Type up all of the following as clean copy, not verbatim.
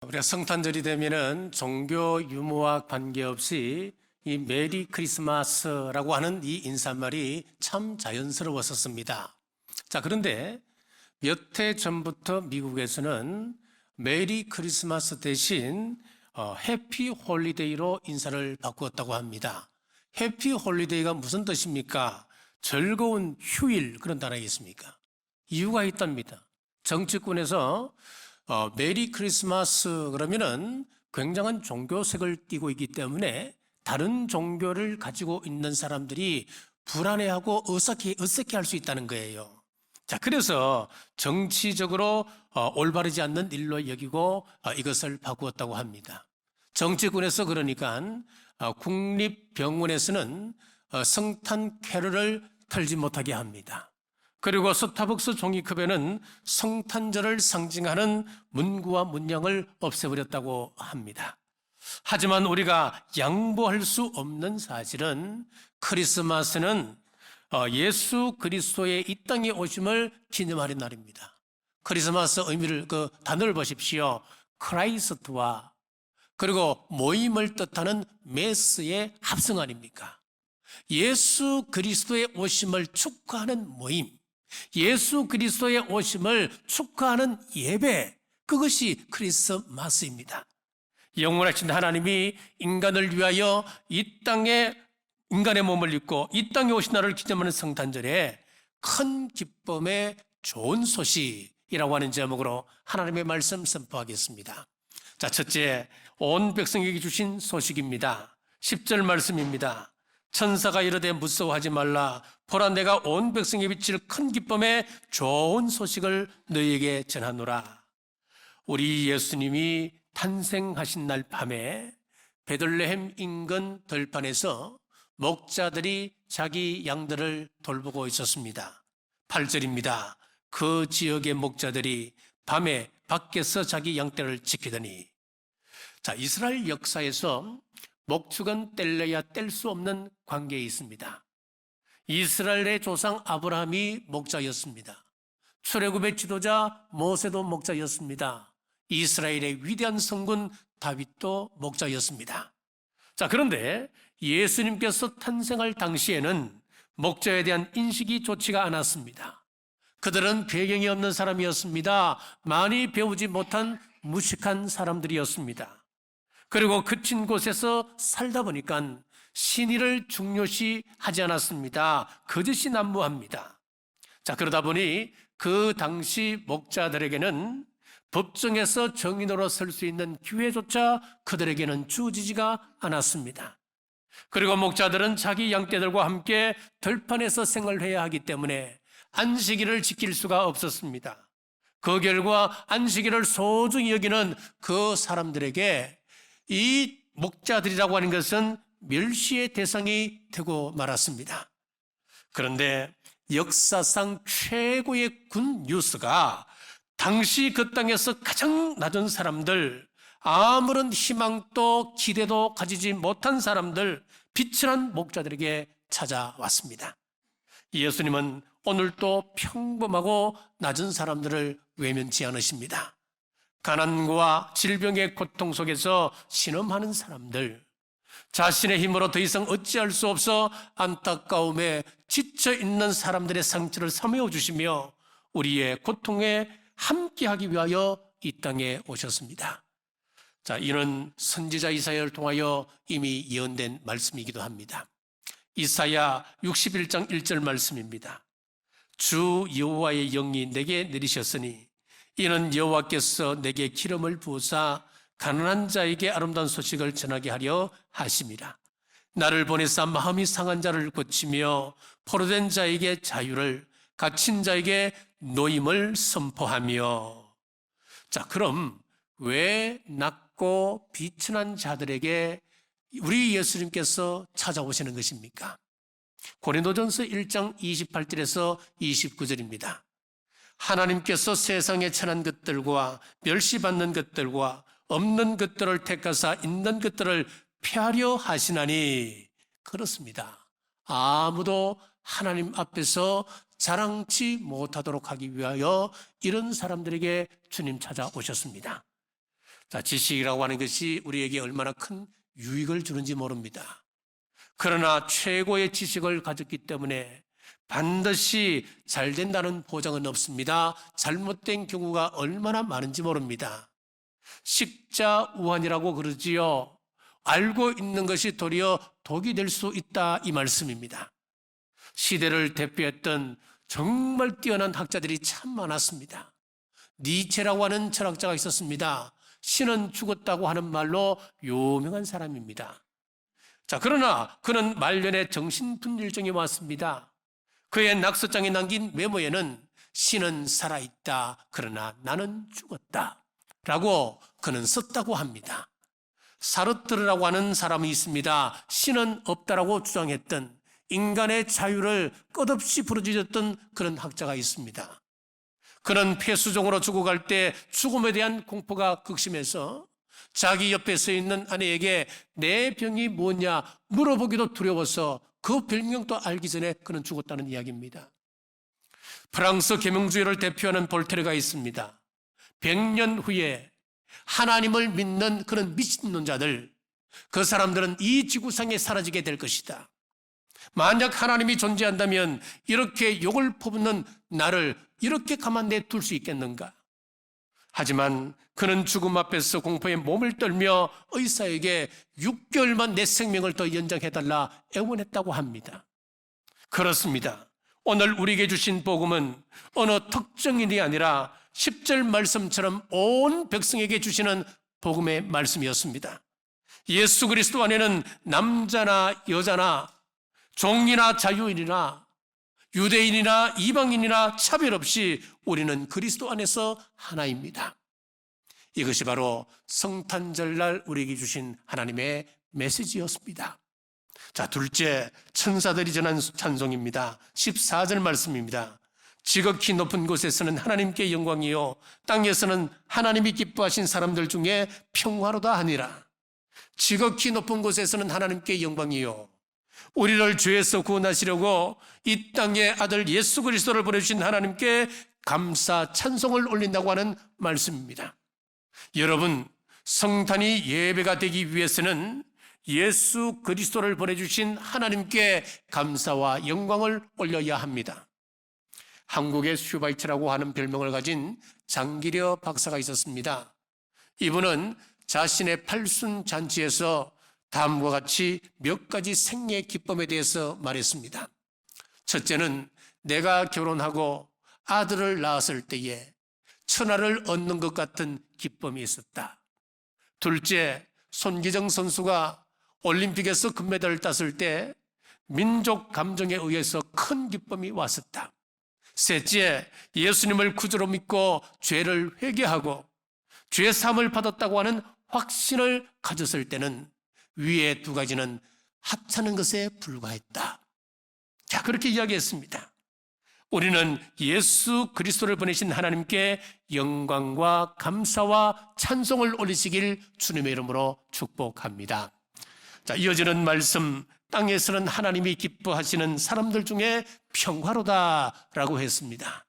우리가 성탄절이 되면은 종교 유무와 관계없이 이 메리 크리스마스라고 하는 이 인사말이 참 자연스러웠었습니다. 자, 그런데 몇 해 전부터 미국에서는 메리 크리스마스 대신 해피 홀리데이로 인사를 바꾸었다고 합니다. 해피 홀리데이가 무슨 뜻입니까? 즐거운 휴일, 그런 단어이겠습니까? 이유가 있답니다. 정치권에서 메리 크리스마스 그러면은 굉장한 종교색을 띠고 있기 때문에 다른 종교를 가지고 있는 사람들이 불안해하고 어색해할 수 있다는 거예요. 자, 그래서 정치적으로 올바르지 않는 일로 여기고 이것을 바꾸었다고 합니다. 정치권에서 그러니까 국립병원에서는 성탄 캐럴을 털지 못하게 합니다. 그리고 스타벅스 종이컵에는 성탄절을 상징하는 문구와 문양을 없애버렸다고 합니다. 하지만 우리가 양보할 수 없는 사실은 크리스마스는 예수 그리스도의 이 땅에 오심을 기념하는 날입니다. 크리스마스 의미를 그 단어를 보십시오. 크라이스트와 그리고 모임을 뜻하는 메스의 합성 아닙니까? 예수 그리스도의 오심을 축하하는 모임, 예수 그리스도의 오심을 축하하는 예배, 그것이 크리스마스입니다. 영원하신 하나님이 인간을 위하여 이 땅에 인간의 몸을 입고 이 땅에 오신 날을 기념하는 성탄절에 큰 기쁨의 좋은 소식이라고 하는 제목으로 하나님의 말씀 선포하겠습니다. 자, 첫째, 온 백성에게 주신 소식입니다. 10절 말씀입니다. 천사가 이르되 무서워하지 말라. 보라, 내가 온 백성에 비칠 큰 기쁨의 좋은 소식을 너희에게 전하노라. 우리 예수님이 탄생하신 날 밤에 베들레헴 인근 들판에서 목자들이 자기 양들을 돌보고 있었습니다. 8절입니다. 그 지역의 목자들이 밤에 밖에서 자기 양떼를 지키더니. 자, 이스라엘 역사에서 목축은 뗄래야 뗄 수 없는 관계에 있습니다. 이스라엘의 조상 아브라함이 목자였습니다. 출애굽의 지도자 모세도 목자였습니다. 이스라엘의 위대한 성군 다윗도 목자였습니다. 자, 그런데 예수님께서 탄생할 당시에는 목자에 대한 인식이 좋지가 않았습니다. 그들은 배경이 없는 사람이었습니다. 많이 배우지 못한 무식한 사람들이었습니다. 그리고 그친 곳에서 살다 보니까 신의를 중요시 하지 않았습니다. 거짓이 난무합니다. 자, 그러다 보니 그 당시 목자들에게는 법정에서 정인으로 설 수 있는 기회조차 그들에게는 주어지지가 않았습니다. 그리고 목자들은 자기 양떼들과 함께 들판에서 생활해야 하기 때문에 안식일을 지킬 수가 없었습니다. 그 결과 안식일을 소중히 여기는 그 사람들에게 이 목자들이라고 하는 것은 멸시의 대상이 되고 말았습니다. 그런데 역사상 최고의 군 뉴스가 당시 그 땅에서 가장 낮은 사람들, 아무런 희망도 기대도 가지지 못한 사람들, 비천한 목자들에게 찾아왔습니다. 예수님은 오늘도 평범하고 낮은 사람들을 외면치 않으십니다. 가난과 질병의 고통 속에서 신음하는 사람들, 자신의 힘으로 더 이상 어찌할 수 없어 안타까움에 지쳐 있는 사람들의 상처를 사메어 주시며 우리의 고통에 함께하기 위하여 이 땅에 오셨습니다. 자, 이는 선지자 이사야를 통하여 이미 예언된 말씀이기도 합니다. 이사야 61장 1절 말씀입니다. 주 여호와의 영이 내게 내리셨으니 이는 여호와께서 내게 기름을 부으사 가난한 자에게 아름다운 소식을 전하게 하려 하심이라. 나를 보내사 마음이 상한 자를 고치며 포로된 자에게 자유를, 갇힌 자에게 노임을 선포하며. 자, 그럼 왜 낮고 비천한 자들에게 우리 예수님께서 찾아오시는 것입니까? 고린도전서 1장 28절에서 29절입니다. 하나님께서 세상에 천한 것들과 멸시받는 것들과 없는 것들을 택하사 있는 것들을 폐하려 하시나니. 그렇습니다. 아무도 하나님 앞에서 자랑치 못하도록 하기 위하여 이런 사람들에게 주님 찾아오셨습니다. 자, 지식이라고 하는 것이 우리에게 얼마나 큰 유익을 주는지 모릅니다. 그러나 최고의 지식을 가졌기 때문에 반드시 잘 된다는 보장은 없습니다. 잘못된 경우가 얼마나 많은지 모릅니다. 식자우환이라고 그러지요. 알고 있는 것이 도리어 독이 될 수 있다, 이 말씀입니다. 시대를 대표했던 정말 뛰어난 학자들이 참 많았습니다. 니체라고 하는 철학자가 있었습니다. 신은 죽었다고 하는 말로 유명한 사람입니다. 자, 그러나 그는 말년에 정신분열증이 왔습니다. 그의 낙서장에 남긴 메모에는 신은 살아있다, 그러나 나는 죽었다 라고 그는 썼다고 합니다. 사르트르라고 하는 사람이 있습니다. 신은 없다라고 주장했던, 인간의 자유를 끝없이 부르짖었던 그런 학자가 있습니다. 그는 폐수종으로 죽어갈 때 죽음에 대한 공포가 극심해서 자기 옆에 서 있는 아내에게 내 병이 뭐냐 물어보기도 두려워서 그 별명도 알기 전에 그는 죽었다는 이야기입니다. 프랑스 계명주의를 대표하는 볼테르가 있습니다. 100년 후에 하나님을 믿는 그런 미친론자들, 그 사람들은 이 지구상에 사라지게 될 것이다. 만약 하나님이 존재한다면 이렇게 욕을 퍼붓는 나를 이렇게 가만 놔둘 수 있겠는가? 하지만 그는 죽음 앞에서 공포에 몸을 떨며 의사에게 6개월만 내 생명을 더 연장해달라 애원했다고 합니다. 그렇습니다. 오늘 우리에게 주신 복음은 어느 특정인이 아니라 10절 말씀처럼 온 백성에게 주시는 복음의 말씀이었습니다. 예수 그리스도 안에는 남자나 여자나 종이나 자유인이나 유대인이나 이방인이나 차별 없이 우리는 그리스도 안에서 하나입니다. 이것이 바로 성탄절날 우리에게 주신 하나님의 메시지였습니다. 자, 둘째, 천사들이 전한 찬송입니다. 14절 말씀입니다. 지극히 높은 곳에서는 하나님께 영광이요 땅에서는 하나님이 기뻐하신 사람들 중에 평화로다 하니라. 지극히 높은 곳에서는 하나님께 영광이요, 우리를 죄에서 구원하시려고 이 땅에 아들 예수 그리스도를 보내주신 하나님께 감사 찬송을 올린다고 하는 말씀입니다. 여러분, 성탄이 예배가 되기 위해서는 예수 그리스도를 보내주신 하나님께 감사와 영광을 올려야 합니다. 한국의 슈바이처라고 하는 별명을 가진 장기려 박사가 있었습니다. 이분은 자신의 팔순 잔치에서 다음과 같이 몇 가지 생애 기쁨에 대해서 말했습니다. 첫째는 내가 결혼하고 아들을 낳았을 때에 천하를 얻는 것 같은 기쁨이 있었다. 둘째, 손기정 선수가 올림픽에서 금메달을 땄을 때 민족 감정에 의해서 큰 기쁨이 왔었다. 셋째, 예수님을 구주로 믿고 죄를 회개하고 죄 사함을 받았다고 하는 확신을 가졌을 때는 위에 두 가지는 합치는 것에 불과했다. 자, 그렇게 이야기했습니다. 우리는 예수 그리스도를 보내신 하나님께 영광과 감사와 찬송을 올리시길 주님의 이름으로 축복합니다. 자, 이어지는 말씀, 땅에서는 하나님이 기뻐하시는 사람들 중에 평화로다라고 했습니다.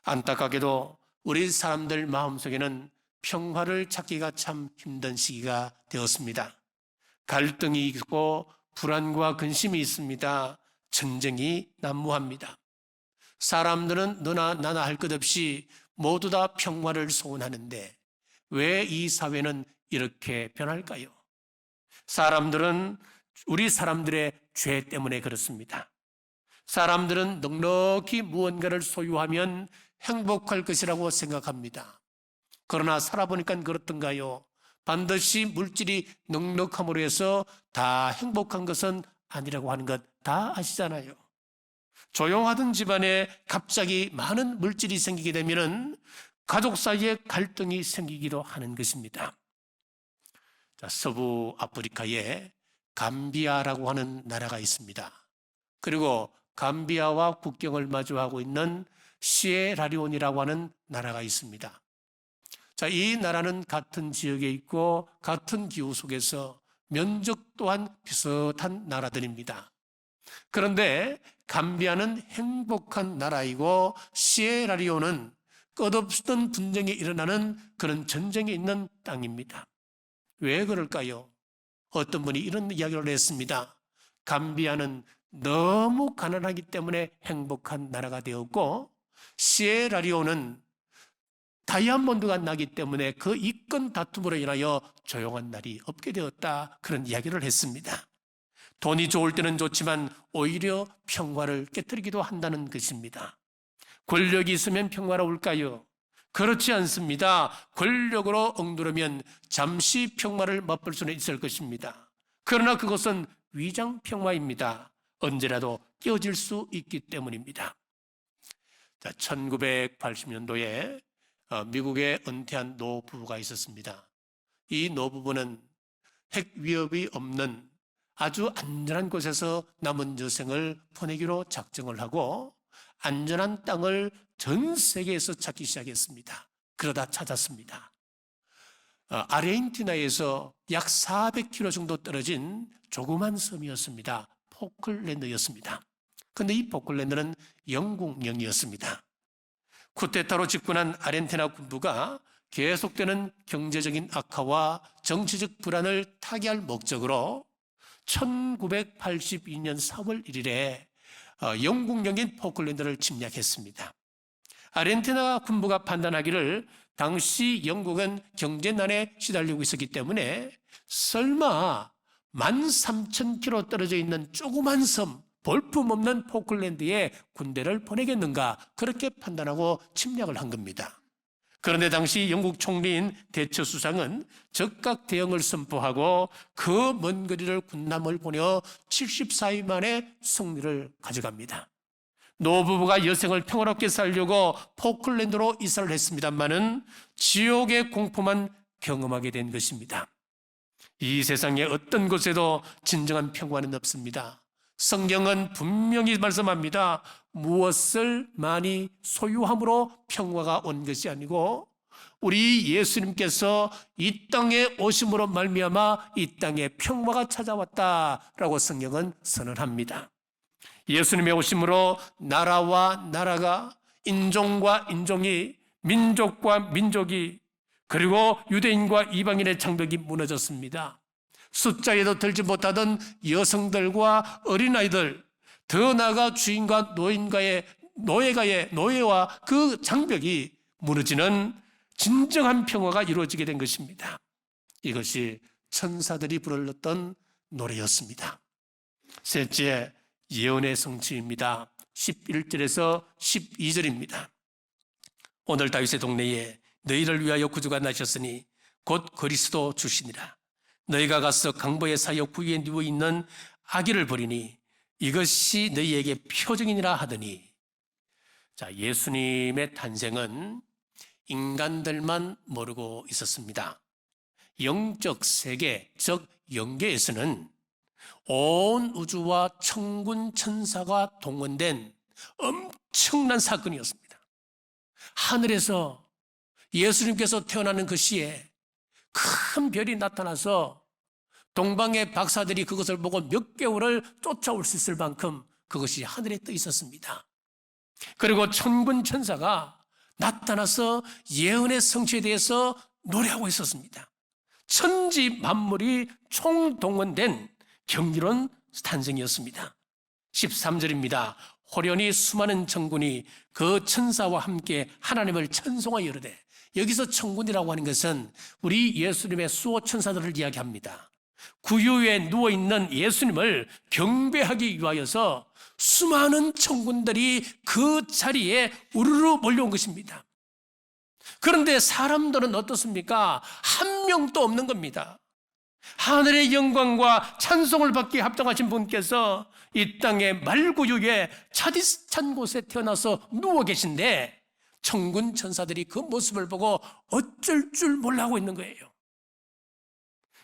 안타깝게도 우리 사람들 마음속에는 평화를 찾기가 참 힘든 시기가 되었습니다. 갈등이 있고 불안과 근심이 있습니다. 전쟁이 난무합니다. 사람들은 너나 나나 할 것 없이 모두 다 평화를 소원하는데 왜 이 사회는 이렇게 변할까요? 사람들은 우리 사람들의 죄 때문에 그렇습니다. 사람들은 넉넉히 무언가를 소유하면 행복할 것이라고 생각합니다. 그러나 살아보니까 그렇던가요? 반드시 물질이 넉넉함으로 해서 다 행복한 것은 아니라고 하는 것 다 아시잖아요. 조용하던 집안에 갑자기 많은 물질이 생기게 되면 가족 사이에 갈등이 생기기도 하는 것입니다. 자, 서부 아프리카에 감비아라고 하는 나라가 있습니다. 그리고 감비아와 국경을 마주하고 있는 시에라리온이라고 하는 나라가 있습니다. 자, 이 나라는 같은 지역에 있고 같은 기후 속에서 면적 또한 비슷한 나라들입니다. 그런데 감비아는 행복한 나라이고 시에라리온은 끝없던 분쟁이 일어나는 그런 전쟁이 있는 땅입니다. 왜 그럴까요? 어떤 분이 이런 이야기를 했습니다. 감비아는 너무 가난하기 때문에 행복한 나라가 되었고, 시에라리온은 다이아몬드가 나기 때문에 그 이권 다툼으로 인하여 조용한 날이 없게 되었다. 그런 이야기를 했습니다. 돈이 좋을 때는 좋지만 오히려 평화를 깨뜨리기도 한다는 것입니다. 권력이 있으면 평화로울까요? 그렇지 않습니다. 권력으로 엉두르면 잠시 평화를 맛볼 수는 있을 것입니다. 그러나 그것은 위장 평화입니다. 언제라도 깨어질 수 있기 때문입니다. 1980년도에 미국에 은퇴한 노부부가 있었습니다. 이 노부부는 핵 위협이 없는 아주 안전한 곳에서 남은 여생을 보내기로 작정을 하고 안전한 땅을 전 세계에서 찾기 시작했습니다. 그러다 찾았습니다. 아르헨티나에서 약 400km 정도 떨어진 조그만 섬이었습니다. 포클랜드였습니다. 그런데 이 포클랜드는 영국령이었습니다. 쿠데타로 집권한 아르헨티나 군부가 계속되는 경제적인 악화와 정치적 불안을 타개할 목적으로 1982년 4월 1일에 영국령인 포클랜드를 침략했습니다. 아르헨티나 군부가 판단하기를 당시 영국은 경제난에 시달리고 있었기 때문에 설마 13,000km 떨어져 있는 조그만 섬, 볼품없는 포클랜드에 군대를 보내겠는가, 그렇게 판단하고 침략을 한 겁니다. 그런데 당시 영국 총리인 대처 수상은 적각 대응을 선포하고 그 먼 거리를 군함을 보내어 74일 만에 승리를 가져갑니다. 노부부가 여생을 평화롭게 살려고 포클랜드로 이사를 했습니다마는 지옥의 공포만 경험하게 된 것입니다. 이 세상의 어떤 곳에도 진정한 평화는 없습니다. 성경은 분명히 말씀합니다. 무엇을 많이 소유함으로 평화가 온 것이 아니고 우리 예수님께서 이 땅에 오심으로 말미암아 이 땅에 평화가 찾아왔다라고 성경은 선언합니다. 예수님의 오심으로 나라와 나라가, 인종과 인종이, 민족과 민족이, 그리고 유대인과 이방인의 장벽이 무너졌습니다. 숫자에도 들지 못하던 여성들과 어린아이들, 더 나아가 주인과 노예와 그 장벽이 무너지는 진정한 평화가 이루어지게 된 것입니다. 이것이 천사들이 불렀던 노래였습니다. 셋째, 예언의 성취입니다. 11절에서 12절입니다. 오늘 다윗의 동네에 너희를 위하여 구주가 나셨으니 곧 그리스도 주시니라. 너희가 가서 강보의 사역 부위에 누워있는 아기를 보리니 이것이 너희에게 표징이니라 하더니, 자, 예수님의 탄생은 인간들만 모르고 있었습니다. 영적 세계, 즉 영계에서는 온 우주와 천군 천사가 동원된 엄청난 사건이었습니다. 하늘에서 예수님께서 태어나는 그 시에 큰 별이 나타나서 동방의 박사들이 그것을 보고 몇 개월을 쫓아올 수 있을 만큼 그것이 하늘에 떠 있었습니다. 그리고 천군 천사가 나타나서 예언의 성취에 대해서 노래하고 있었습니다. 천지 만물이 총동원된 경이로운 탄생이었습니다. 13절입니다. 호련히 수많은 천군이 그 천사와 함께 하나님을 찬송하여 이르되, 여기서 천군이라고 하는 것은 우리 예수님의 수호 천사들을 이야기합니다. 구유에 누워있는 예수님을 경배하기 위하여서 수많은 천군들이 그 자리에 우르르 몰려온 것입니다. 그런데 사람들은 어떻습니까? 한 명도 없는 겁니다. 하늘의 영광과 찬송을 받기에 합당하신 분께서 이 땅의 말구유에 차디찬 곳에 태어나서 누워 계신데 천군 천사들이 그 모습을 보고 어쩔 줄 몰라 하고 있는 거예요.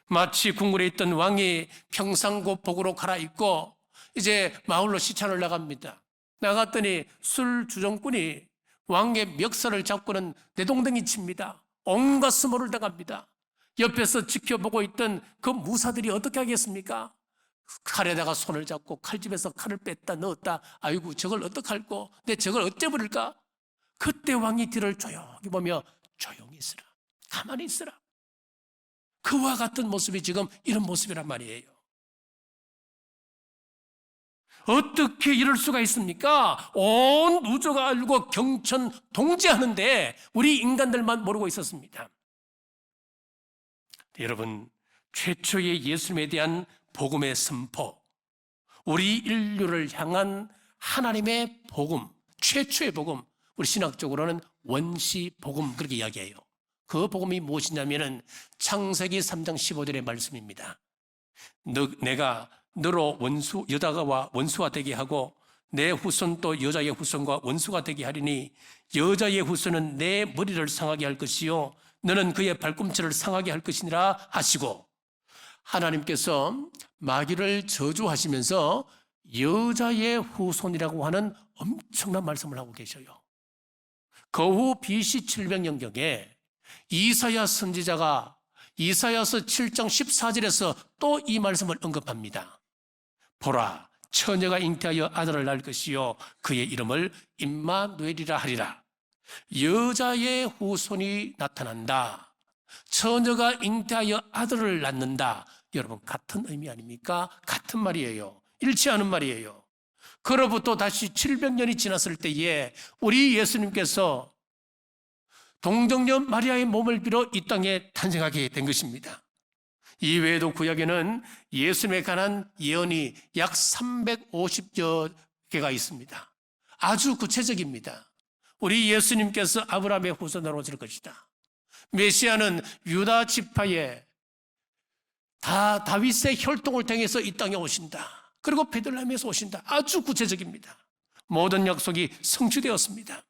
마치 궁궐에 있던 왕이 평상고 복으로 갈아입고 이제 마을로 시찰을 나갑니다. 나갔더니 술 주정꾼이 왕의 멱살을 잡고는 내동댕이 칩니다. 온갖 수모를 당합니다. 옆에서 지켜보고 있던 그 무사들이 어떻게 하겠습니까? 칼에다가 손을 잡고 칼집에서 칼을 뺐다 넣었다. 아이고, 저걸 어떡할꼬? 내 저걸 어째 버릴까? 그때 왕이 뒤를 조용히 보며 조용히 있으라, 가만히 있으라. 그와 같은 모습이 지금 이런 모습이란 말이에요. 어떻게 이럴 수가 있습니까? 온 우주가 알고 경천 동지하는데 우리 인간들만 모르고 있었습니다. 여러분, 최초의 예수님에 대한 복음의 선포, 우리 인류를 향한 하나님의 복음, 최초의 복음, 우리 신학적으로는 원시 복음 그렇게 이야기해요. 그 복음이 무엇이냐면은 창세기 3장 15절의 말씀입니다. 내가 너로 여자와 원수가 되게 하고 내 후손도 여자의 후손과 원수가 되게 하리니 여자의 후손은 내 머리를 상하게 할 것이요 너는 그의 발꿈치를 상하게 할 것이니라 하시고, 하나님께서 마귀를 저주하시면서 여자의 후손이라고 하는 엄청난 말씀을 하고 계셔요. 거후 BC 700년경에 이사야 선지자가 이사야서 7장 14절에서 또 이 말씀을 언급합니다. 보라, 처녀가 잉태하여 아들을 낳을 것이요 그의 이름을 임마누엘이라 하리라. 여자의 후손이 나타난다, 처녀가 잉태하여 아들을 낳는다. 여러분, 같은 의미 아닙니까? 같은 말이에요. 일치하는 말이에요. 그로부터 다시 700년이 지났을 때에 우리 예수님께서 동정녀 마리아의 몸을 빌어 이 땅에 탄생하게 된 것입니다. 이외에도 구약에는 예수님에 관한 예언이 약 350여 개가 있습니다. 아주 구체적입니다. 우리 예수님께서 아브라함의 후손으로 오실 것이다. 메시아는 유다 지파의 다윗의 혈통을 통해서 이 땅에 오신다. 그리고 베들레헴에서 오신다. 아주 구체적입니다. 모든 약속이 성취되었습니다.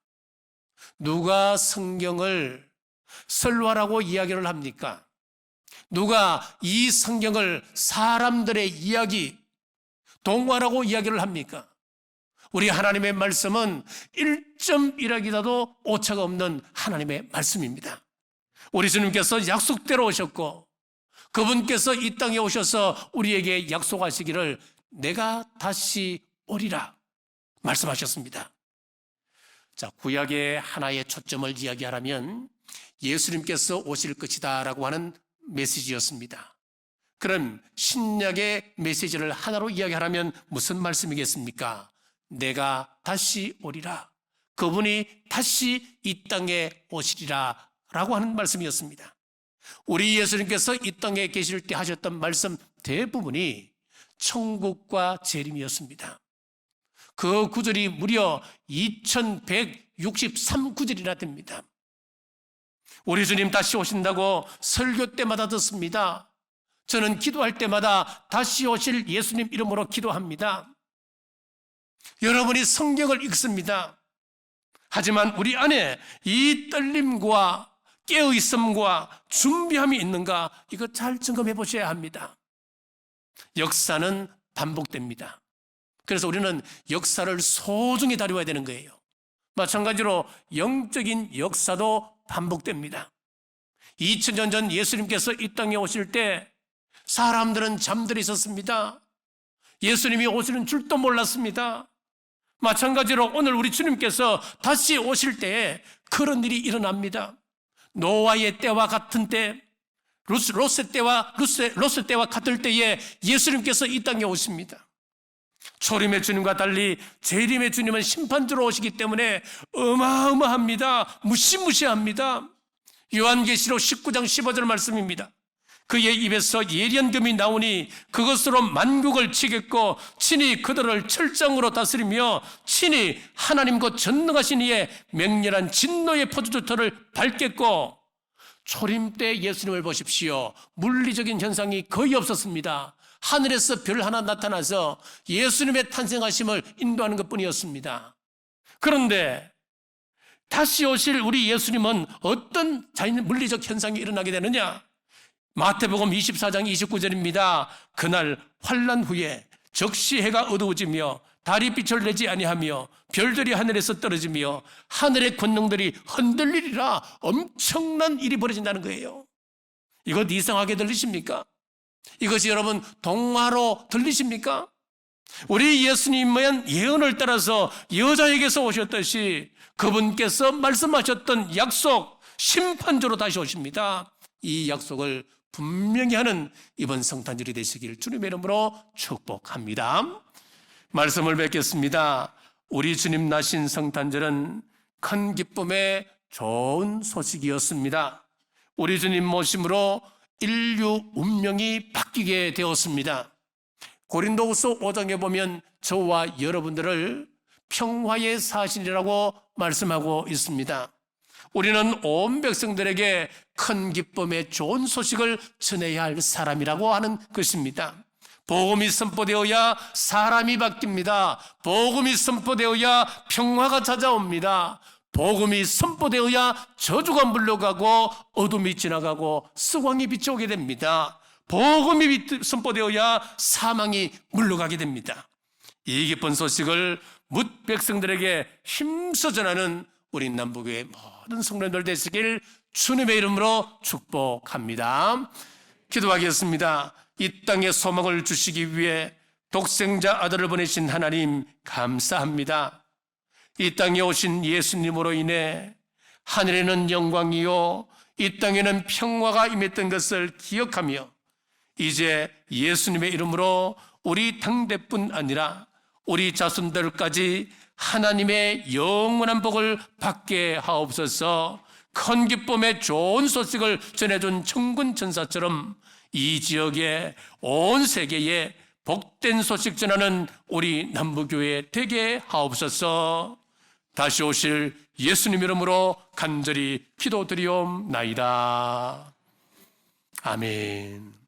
누가 성경을 설화라고 이야기를 합니까? 누가 이 성경을 사람들의 이야기, 동화라고 이야기를 합니까? 우리 하나님의 말씀은 1.1하기라도 오차가 없는 하나님의 말씀입니다. 우리 주님께서 약속대로 오셨고 그분께서 이 땅에 오셔서 우리에게 약속하시기를 내가 다시 오리라 말씀하셨습니다. 자, 구약의 하나의 초점을 이야기하라면 예수님께서 오실 것이다 라고 하는 메시지였습니다. 그럼 신약의 메시지를 하나로 이야기하라면 무슨 말씀이겠습니까? 내가 다시 오리라, 그분이 다시 이 땅에 오시리라 라고 하는 말씀이었습니다. 우리 예수님께서 이 땅에 계실 때 하셨던 말씀 대부분이 천국과 재림이었습니다. 그 구절이 무려 2163구절이나 됩니다. 우리 주님 다시 오신다고 설교 때마다 듣습니다. 저는 기도할 때마다 다시 오실 예수님 이름으로 기도합니다. 여러분이 성경을 읽습니다. 하지만 우리 안에 이 떨림과 깨어있음과 준비함이 있는가, 이거 잘 점검해 보셔야 합니다. 역사는 반복됩니다. 그래서 우리는 역사를 소중히 다루어야 되는 거예요. 마찬가지로 영적인 역사도 반복됩니다. 2000년 전 예수님께서 이 땅에 오실 때 사람들은 잠들어 있었습니다. 예수님이 오시는 줄도 몰랐습니다. 마찬가지로 오늘 우리 주님께서 다시 오실 때에 그런 일이 일어납니다. 노아의 때와 같은 때, 롯의 때와 같을 때에 예수님께서 이 땅에 오십니다. 초림의 주님과 달리 재림의 주님은 심판주로 오시기 때문에 어마어마합니다. 무시무시합니다. 요한계시록 19장 15절 말씀입니다. 그의 입에서 예련금이 나오니 그것으로 만국을 치겠고 친히 그들을 철장으로 다스리며 친히 하나님 곧 전능하신 이의 맹렬한 진노의 포도주터를 밟겠고, 초림 때 예수님을 보십시오. 물리적인 현상이 거의 없었습니다. 하늘에서 별 하나 나타나서 예수님의 탄생하심을 인도하는 것뿐이었습니다. 그런데 다시 오실 우리 예수님은 어떤 물리적 현상이 일어나게 되느냐? 마태복음 24장 29절입니다. 그날 환난 후에 적시 해가 어두워지며 달이 빛을 내지 아니하며 별들이 하늘에서 떨어지며 하늘의 권능들이 흔들리리라. 엄청난 일이 벌어진다는 거예요. 이것 이상하게 들리십니까? 이것이 여러분 동화로 들리십니까? 우리 예수님은 예언을 따라서 여자에게서 오셨듯이 그분께서 말씀하셨던 약속, 심판주로 다시 오십니다. 이 약속을 분명히 하는 이번 성탄절이 되시길 주님의 이름으로 축복합니다. 말씀을 뵙겠습니다. 우리 주님 나신 성탄절은 큰 기쁨의 좋은 소식이었습니다. 우리 주님 모심으로 인류 운명이 바뀌게 되었습니다. 고린도후서 5장에 보면 저와 여러분들을 평화의 사신이라고 말씀하고 있습니다. 우리는 온 백성들에게 큰 기쁨의 좋은 소식을 전해야 할 사람이라고 하는 것입니다. 복음이 선포되어야 사람이 바뀝니다. 복음이 선포되어야 평화가 찾아옵니다. 복음이 선포되어야 저주가 물러가고 어둠이 지나가고 스광이 비춰오게 됩니다. 복음이 선포되어야 사망이 물러가게 됩니다. 이 기쁜 소식을 뭇 백성들에게 힘써 전하는 우리 남북의 모든 성도님들 되시길 주님의 이름으로 축복합니다. 기도하겠습니다. 이 땅에 소망을 주시기 위해 독생자 아들을 보내신 하나님 감사합니다. 이 땅에 오신 예수님으로 인해 하늘에는 영광이요 이 땅에는 평화가 임했던 것을 기억하며 이제 예수님의 이름으로 우리 당대뿐 아니라 우리 자손들까지 하나님의 영원한 복을 받게 하옵소서. 큰 기쁨의 좋은 소식을 전해준 천군 천사처럼 이 지역에 온 세계에 복된 소식 전하는 우리 남부교회 되게 하옵소서. 다시 오실 예수님 이름으로 간절히 기도드리옵나이다. 아멘.